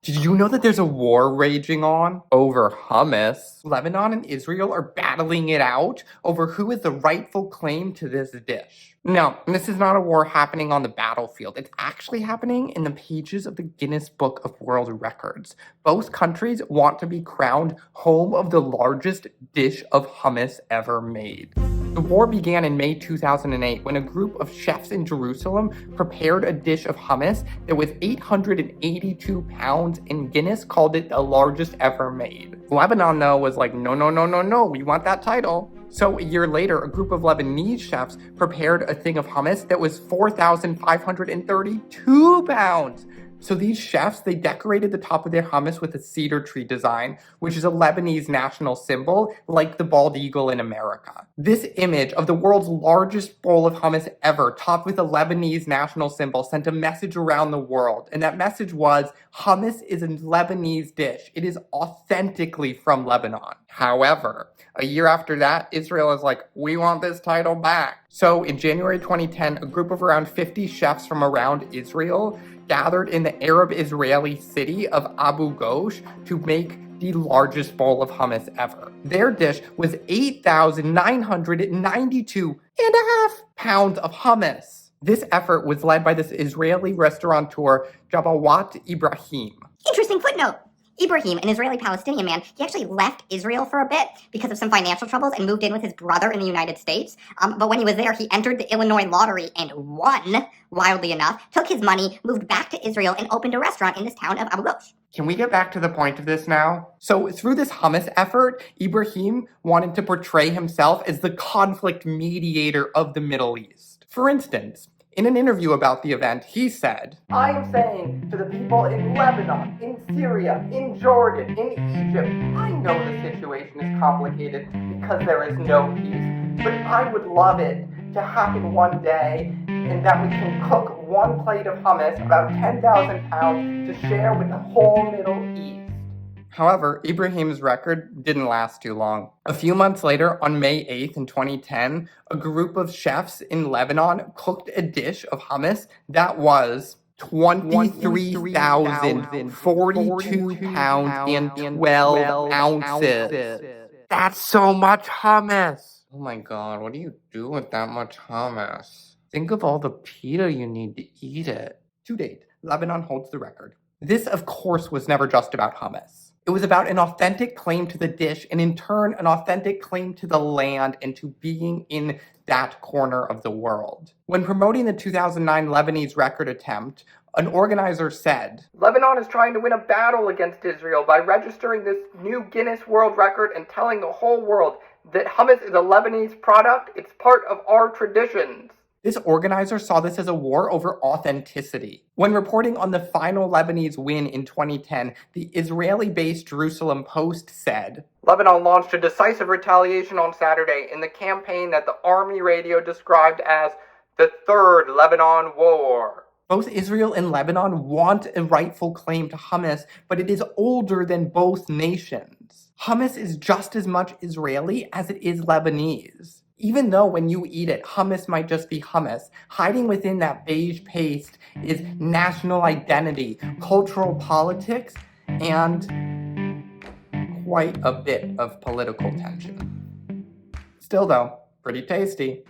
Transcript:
Did you know that there's a war raging on over hummus? Lebanon and Israel are battling it out over who has the rightful claim to this dish. No, this is not a war happening on the battlefield. It's actually happening in the pages of the Guinness Book of World Records. Both countries want to be crowned home of the largest dish of hummus ever made. The war began in May 2008 when a group of chefs in Jerusalem prepared a dish of hummus that was 882 pounds, and Guinness called it the largest ever made. Lebanon, though, was like, no, we want that title. So a year later, a group of Lebanese chefs prepared a thing of hummus that was 4,532 pounds. So these chefs, they decorated the top of their hummus with a cedar tree design, which is a Lebanese national symbol, like the bald eagle in America. This image of the world's largest bowl of hummus ever, topped with a Lebanese national symbol, sent a message around the world. And that message was, hummus is a Lebanese dish. It is authentically from Lebanon. However, a year after that, Israel is like, we want this title back. So in January 2010, a group of around 50 chefs from around Israel gathered in the Arab-Israeli city of Abu Ghosh to make the largest bowl of hummus ever. Their dish was 8,992.5 pounds of hummus. This effort was led by this Israeli restaurateur, Jabawat Ibrahim. Interesting footnote. Ibrahim, an Israeli-Palestinian man, he actually left Israel for a bit because of some financial troubles and moved in with his brother in the United States. But when he was there, he entered the Illinois lottery and won, wildly enough, took his money, moved back to Israel, and opened a restaurant in this town of Abu Ghosh. Can we get back to the point of this now? So through this hummus effort, Ibrahim wanted to portray himself as the conflict mediator of the Middle East. For instance, in an interview about the event, he said, I am saying to the people in Lebanon, in Syria, in Jordan, in Egypt, I know the situation is complicated because there is no peace, but I would love it to happen one day and that we can cook one plate of hummus, about 10,000 pounds, to share with the whole Middle East. However, Ibrahim's record didn't last too long. A few months later, on May 8th in 2010, a group of chefs in Lebanon cooked a dish of hummus that was 23,042 pounds and 12 ounces. That's so much hummus! Oh my god, what do you do with that much hummus? Think of all the pita you need to eat it. To date, Lebanon holds the record. This, of course, was never just about hummus. It was about an authentic claim to the dish, and in turn, an authentic claim to the land and to being in that corner of the world. When promoting the 2009 Lebanese record attempt, an organizer said, Lebanon is trying to win a battle against Israel by registering this new Guinness World Record and telling the whole world that hummus is a Lebanese product. It's part of our traditions. This organizer saw this as a war over authenticity. When reporting on the final Lebanese win in 2010, the Israeli-based Jerusalem Post said, Lebanon launched a decisive retaliation on Saturday in the campaign that the army radio described as the Third Lebanon War. Both Israel and Lebanon want a rightful claim to hummus, but it is older than both nations. Hummus is just as much Israeli as it is Lebanese. Even though when you eat it, hummus might just be hummus, hiding within that beige paste is national identity, cultural politics, and quite a bit of political tension. Still though, pretty tasty.